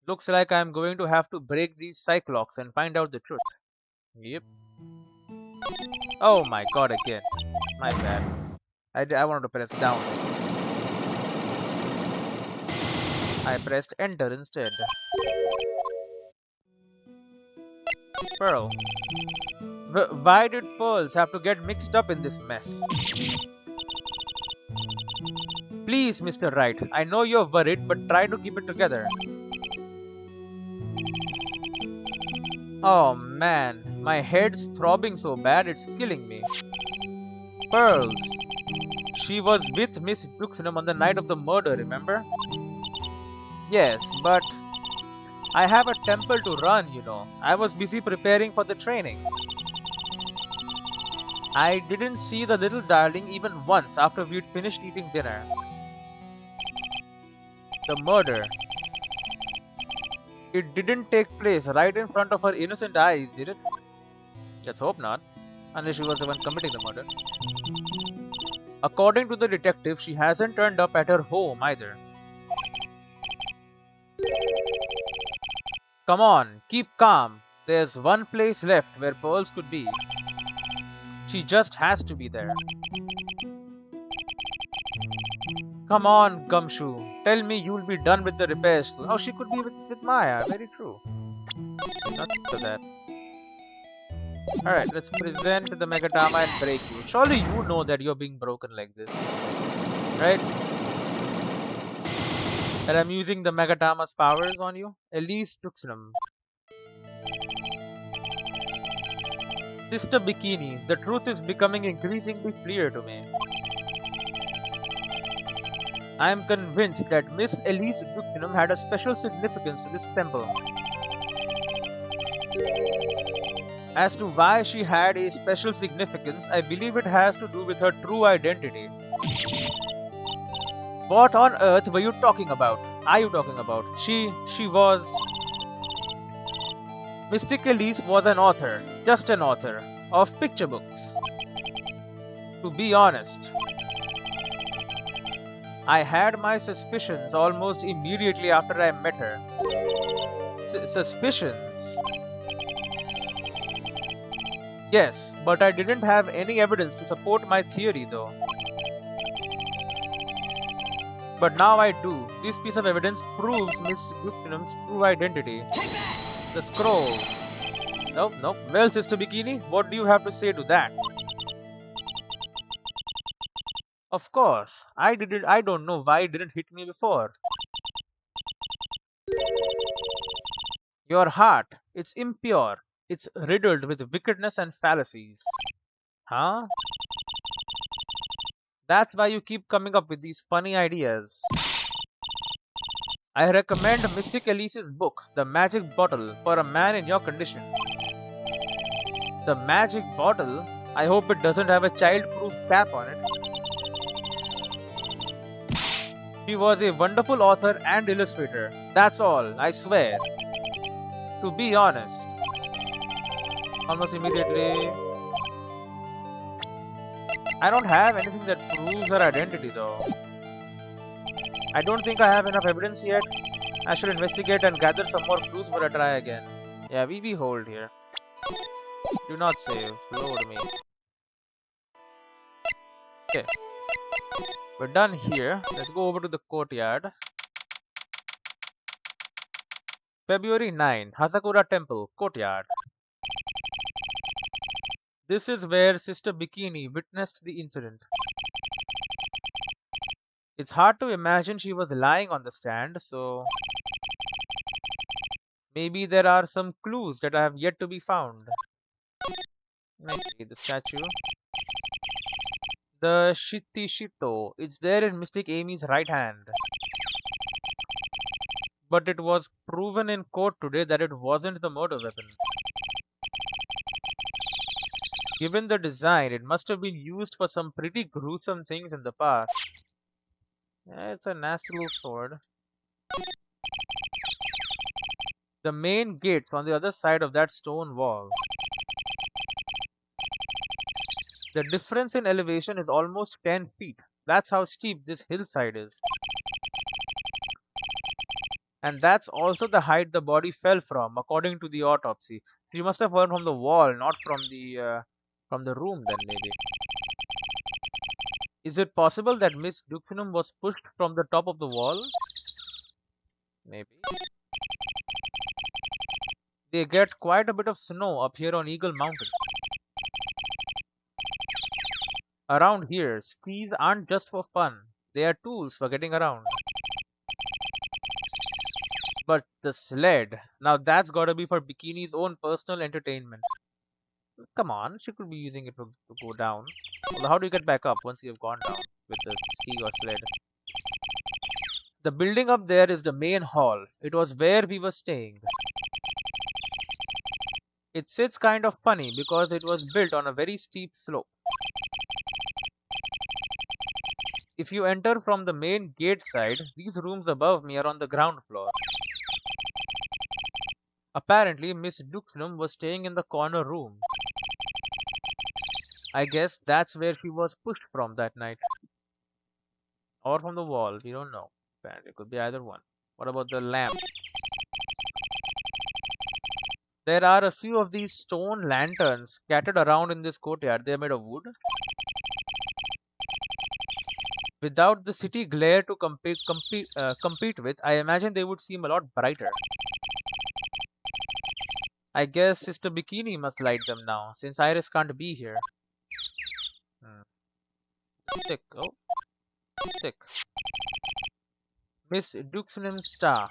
Looks like I'm going to have to break these cyclocks and find out the truth. Yep. Oh my god, again. My bad. I wanted to press down. I pressed enter instead. Pearl. Why did pearls have to get mixed up in this mess? Please, Mr. Wright, I know you're worried, but try to keep it together. Oh man, my head's throbbing so bad it's killing me. Pearls. She was with Miss Duxnam on the night of the murder, remember? Yes, but I have a temple to run, you know. I was busy preparing for the training. I didn't see the little darling even once after we'd finished eating dinner. The murder. It didn't take place right in front of her innocent eyes, did it? Let's hope not. Unless she was the one committing the murder. According to the detective, she hasn't turned up at her home either. Come on, keep calm. There's one place left where pearls could be. She just has to be there. Come on, Gumshoe. Tell me you'll be done with the repairs soon. Oh, she could be with Maya. Very true. Not for that. Alright, let's present the Megatama and break you. Surely you know that you're being broken like this. Right? That I'm using the Megatama's powers on you? Elise Tuxnam. Sister Bikini, the truth is becoming increasingly clear to me. I am convinced that Miss Elise Duxnam had a special significance to this temple. As to why she had a special significance, I believe it has to do with her true identity. What on earth were you talking about? Are you talking about? She was... Mystic Elise was an author, just an author, of picture books. To be honest, I had my suspicions almost immediately after I met her. Suspicions? Yes, but I didn't have any evidence to support my theory though. But now I do. This piece of evidence proves Miss Duxnam's true identity. The scroll. Nope, nope. Well, Sister Bikini, what do you have to say to that? Of course, I don't know why it didn't hit me before. Your heart, it's impure. It's riddled with wickedness and fallacies. Huh? That's why you keep coming up with these funny ideas. I recommend Mystic Elise's book, The Magic Bottle, for a man in your condition. The magic bottle? I hope it doesn't have a child-proof cap on it. She was a wonderful author and illustrator. That's all, I swear. To be honest. Almost immediately. I don't have anything that proves her identity though. I don't think I have enough evidence yet. I should investigate and gather some more clues before I try again. Yeah, we hold here. Do not save. Load me. Okay, we're done here. Let's go over to the courtyard. February 9, Hasakura Temple, courtyard. This is where Sister Bikini witnessed the incident. It's hard to imagine she was lying on the stand, so maybe there are some clues that have yet to be found. Maybe the statue. The Shitishito. It's there in Mystic Amy's right hand. But it was proven in court today that it wasn't the murder weapon. Given the design, it must have been used for some pretty gruesome things in the past. Yeah, it's a nasty little sword. The main gate's on the other side of that stone wall. The difference in elevation is almost 10 feet. That's how steep this hillside is. And that's also the height the body fell from, according to the autopsy. She must have fallen from the wall, not from the room. Then maybe. Is it possible that Miss Duxinum was pushed from the top of the wall? Maybe. They get quite a bit of snow up here on Eagle Mountain. Around here, skis aren't just for fun. They are tools for getting around. But the sled, now that's gotta be for Bikini's own personal entertainment. Come on, she could be using it to go down. Although how do you get back up once you have gone down with the ski or sled? The building up there is the main hall. It was where we were staying. It sits kind of funny because it was built on a very steep slope. If you enter from the main gate side, these rooms above me are on the ground floor. Apparently, Miss Duxnum was staying in the corner room. I guess that's where she was pushed from that night. Or from the wall, we don't know. Apparently, it could be either one. What about the lamp? There are a few of these stone lanterns scattered around in this courtyard. They are made of wood. Without the city glare to compete with, I imagine they would seem a lot brighter. I guess Sister Bikini must light them now, since Iris can't be here. Stick. Oh, stick. Miss Duxnim's star.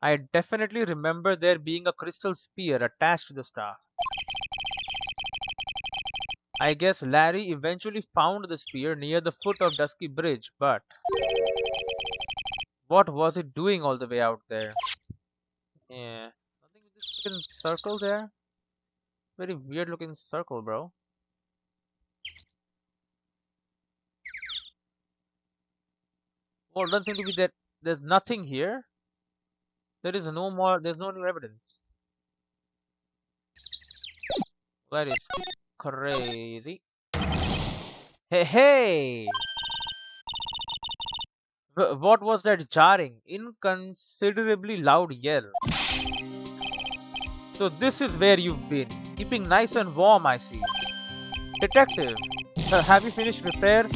I definitely remember there being a crystal spear attached to the star. I guess Larry eventually found the spear near the foot of Dusky Bridge, but what was it doing all the way out there? Yeah, nothing with this freaking circle there? Very weird looking circle, bro. Well, it doesn't seem to be that there's nothing here. There's no new evidence. That is crazy. Hey, hey! What was that jarring, inconsiderably loud yell? So this is where you've been, keeping nice and warm, I see. Detective, have you finished repair?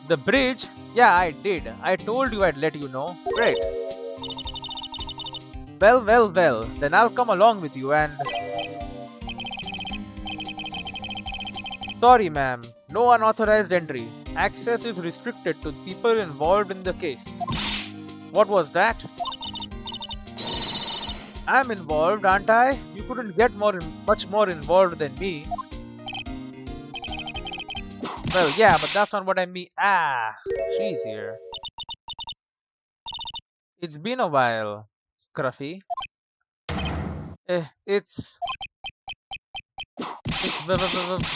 The bridge? Yeah, I did. I told you I'd let you know. Great. Well, then I'll come along with you and... Sorry, ma'am. No unauthorized entry. Access is restricted to people involved in the case. What was that? I'm involved, aren't I? You couldn't get much more involved than me. Well, yeah, but that's not what I mean. Ah, she's here. It's been a while, Scruffy. It's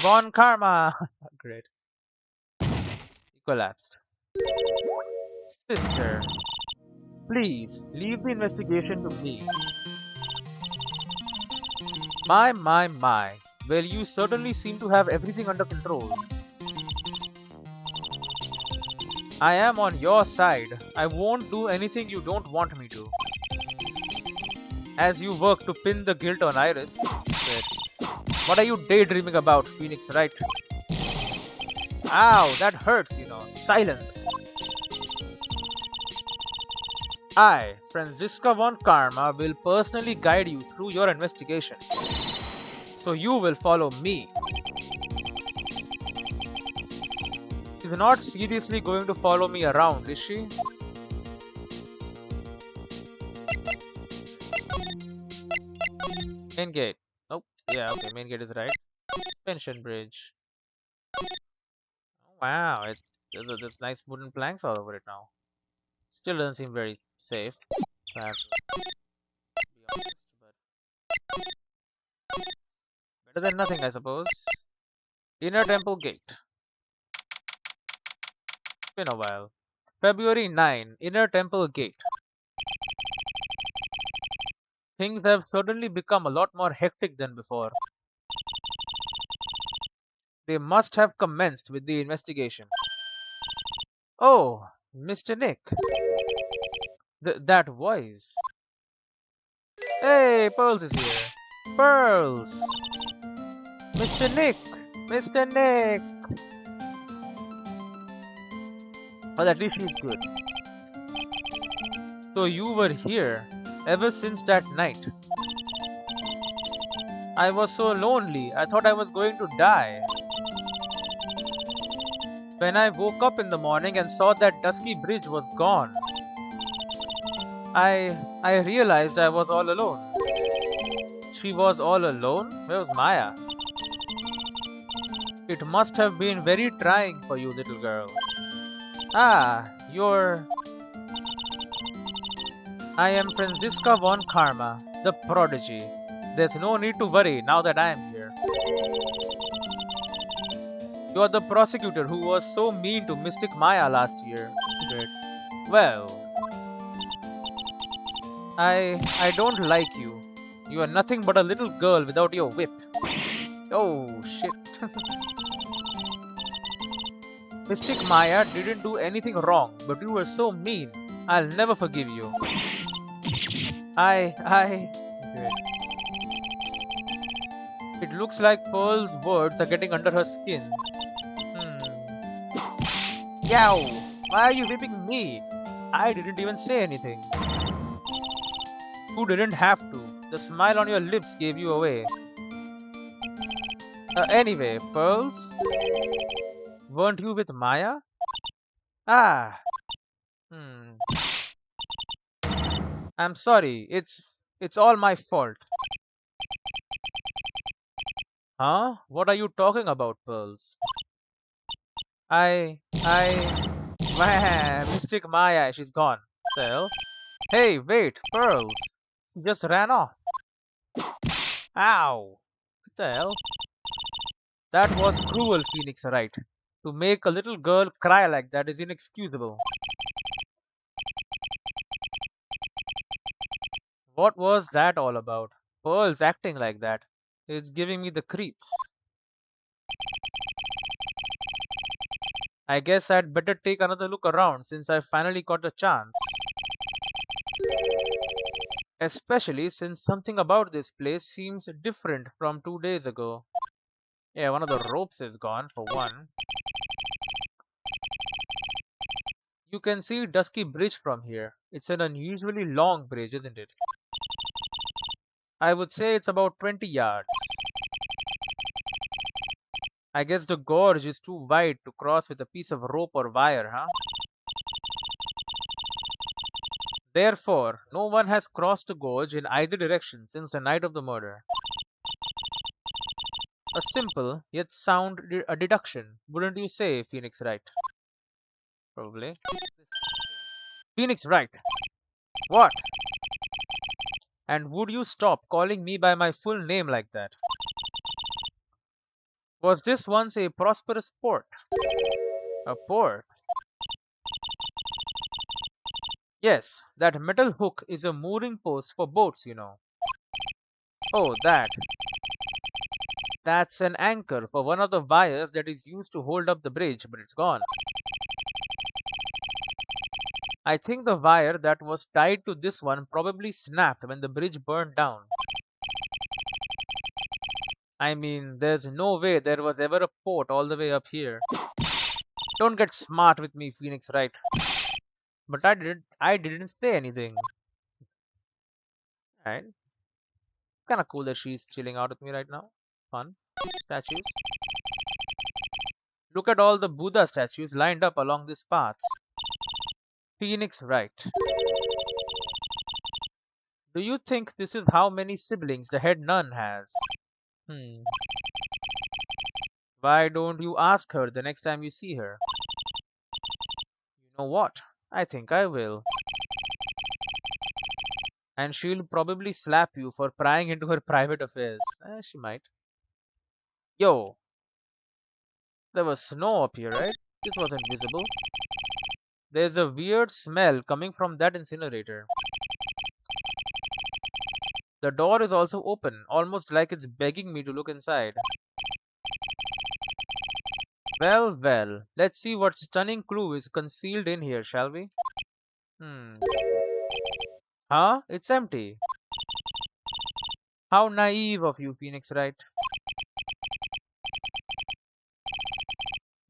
Von Karma. Great. He collapsed. Sister, please leave the investigation to me. My. Well, you certainly seem to have everything under control. I am on your side. I won't do anything you don't want me to. As you work to pin the guilt on Iris. Great. What are you daydreaming about, Phoenix Wright? Ow, that hurts. Silence. I, Franziska von Karma, will personally guide you through your investigation. So you will follow me. She's not seriously going to follow me around, is she? Main gate. Nope. Yeah, okay, main gate is right. Suspension bridge. Oh, wow, there's nice wooden planks all over it now. Still doesn't seem very safe. I have to be honest, but better than nothing, I suppose. Inner temple gate. Been a while. February 9, Inner temple gate. Things have certainly become a lot more hectic than before. They must have commenced with the investigation. Oh, Mr. Nick. That voice. Hey, Pearls is here. Pearls! Mr. Nick! Mr. Nick! Well, at least she's good. So you were here ever since that night. I was so lonely, I thought I was going to die. When I woke up in the morning and saw that dusky bridge was gone, I realized I was all alone. She was all alone? Where was Maya? It must have been very trying for you, little girl. Ah, I am Franziska von Karma, the prodigy. There's no need to worry now that I am here. You are the prosecutor who was so mean to Mystic Maya last year. Great. Well, I don't like you. You are nothing but a little girl without your whip. Oh shit. Mystic Maya didn't do anything wrong, but you were so mean. I'll never forgive you. Great. It looks like Pearl's words are getting under her skin. Yow! Why are you whipping me? I didn't even say anything. You didn't have to. The smile on your lips gave you away. Anyway, Pearls? Weren't you with Maya? Ah. I'm sorry. It's all my fault. Huh? What are you talking about, Pearls? Mystic Maya, she's gone. So, hey, wait, Pearls. She just ran off. Ow! What the hell? That was cruel, Phoenix Wright. To make a little girl cry like that is inexcusable. What was that all about? Pearls acting like that. It's giving me the creeps. I guess I'd better take another look around since I finally got the chance. Especially since something about this place seems different from 2 days ago. Yeah, one of the ropes is gone, for one. You can see Dusky Bridge from here. It's an unusually long bridge, isn't it? I would say it's about 20 yards. I guess the gorge is too wide to cross with a piece of rope or wire, huh? Therefore, no one has crossed the gorge in either direction since the night of the murder. A simple, yet sound deduction, wouldn't you say, Phoenix Wright? Probably. Phoenix Wright! What? And would you stop calling me by my full name like that? Was this once a prosperous port? A port? Yes, that metal hook is a mooring post for boats, you know. Oh, that. That's an anchor for one of the wires that is used to hold up the bridge, but it's gone. I think the wire that was tied to this one probably snapped when the bridge burned down. I mean, there's no way there was ever a port all the way up here. Don't get smart with me, Phoenix Wright. But I didn't say anything. Right? Kinda cool that she's chilling out with me right now. Fun. Statues. Look at all the Buddha statues lined up along this path. Phoenix Wright. Do you think this is how many siblings the head nun has? Hmm. Why don't you ask her the next time you see her? You know what? I think I will. And she'll probably slap you for prying into her private affairs. She might. Yo, there was snow up here, right? This wasn't visible. There's a weird smell coming from that incinerator. The door is also open, almost like it's begging me to look inside. Well, well, let's see what stunning clue is concealed in here, shall we? Hmm. Huh? It's empty. How naive of you, Phoenix Wright.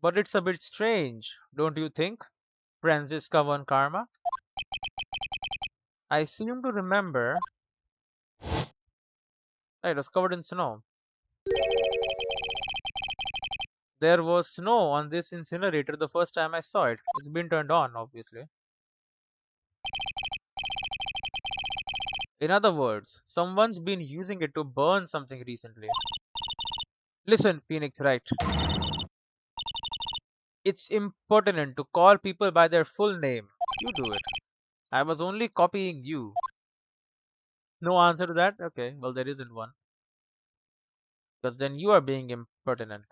But it's a bit strange, don't you think? Franziska von Karma? I seem to remember it was covered in snow. There was snow on this incinerator the first time I saw it. It's been turned on, obviously. In other words, someone's been using it to burn something recently. Listen, Phoenix Wright. It's impertinent to call people by their full name. You do it. I was only copying you. No answer to that? Okay, well, there isn't one. Because then you are being impertinent.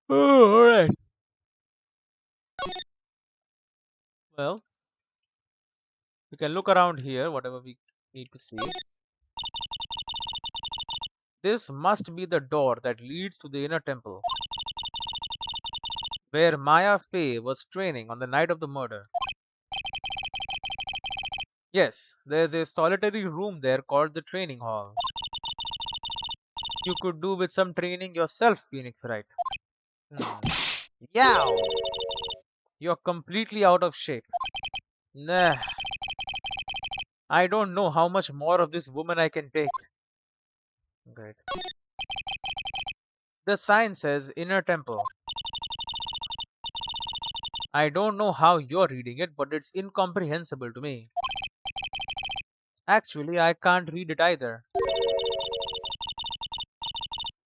Oh, alright. Well, we can look around here, whatever we need to see. This must be the door that leads to the inner temple, where Maya Fey was training on the night of the murder. Yes, there's a solitary room there called the training hall. You could do with some training yourself, Phoenix Wright. Hmm. Yow! You're completely out of shape. Nah, I don't know how much more of this woman I can take. Great. The sign says inner temple. I don't know how you're reading it, but it's incomprehensible to me. Actually, I can't read it either.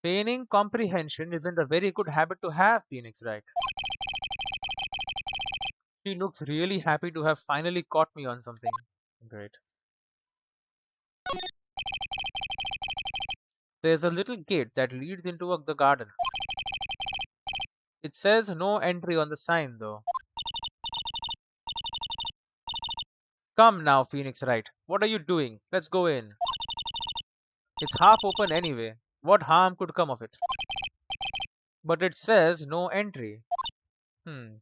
Feigning comprehension isn't a very good habit to have, Phoenix Wright. She looks really happy to have finally caught me on something. Great. There's a little gate that leads into the garden. It says no entry on the sign, though. Come now, Phoenix Wright. What are you doing? Let's go in. It's half open anyway. What harm could come of it? But it says no entry. Hmm.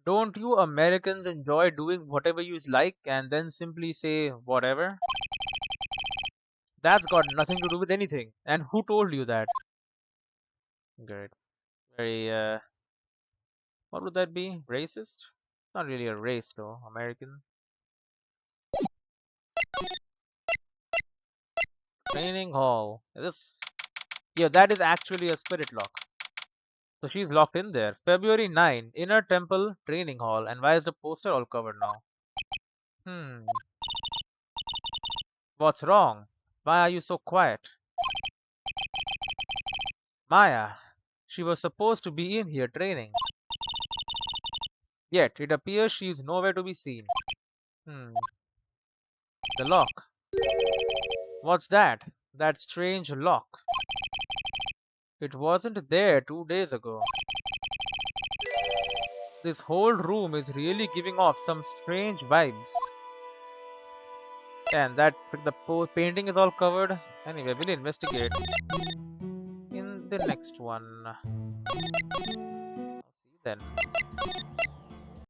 Don't you Americans enjoy doing whatever you like and then simply say whatever? That's got nothing to do with anything. And who told you that? Good. Very, what would that be? Racist? Not really a race though. American. Training hall. Yeah, that is actually a spirit lock. So she's locked in there. February 9, Inner Temple Training Hall. And why is the poster all covered now? Hmm. What's wrong? Why are you so quiet? Maya. She was supposed to be in here training. Yet, it appears she is nowhere to be seen. The lock. What's that? That strange lock. It wasn't there 2 days ago. This whole room is really giving off some strange vibes. And that the painting is all covered. Anyway, we'll investigate in the next one. I'll see you then.